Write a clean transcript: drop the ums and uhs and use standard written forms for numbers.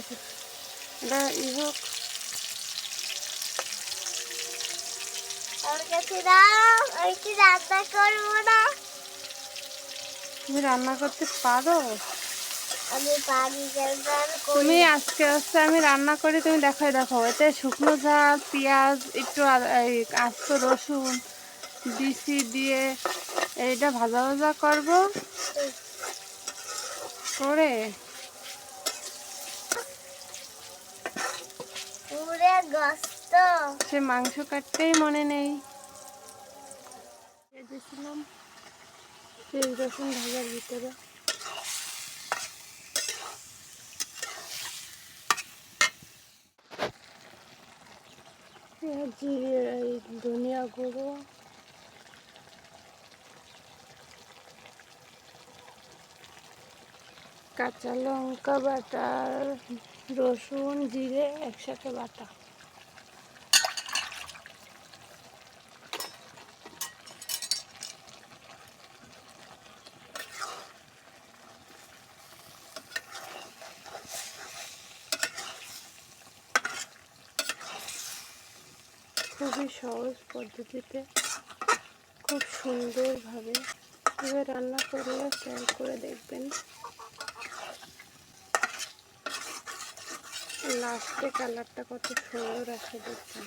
গেছে। এটা হোক, তুমি রান্না করতে পারো? আমি পারি। তুমি আজকে হচ্ছে আমি রান্না করি, তুমি দেখাই দেখো। এতে শুকনো ঝাল, পেঁয়াজ, একটু আস্ত রসুন দিছি, দিয়ে এইটা ভাজা ভাজা করবো করে সে মাংস কাটতেই মনে নেই। দিয়েছিলাম পেঁয়াজ রসুন ভাজার ভিতরে। জিরে, ধনিয়া গুঁড়ো, কাঁচা লঙ্কা বাটা, রসুন জিরে একসাথে বাটা। খুবই সহজ পদ্ধতিতে, খুব সুন্দরভাবে এভাবে রান্না করলে ট্রাই করে দেখবেন। লাস্টে কালারটা কত সুন্দর আসে দেখবেন।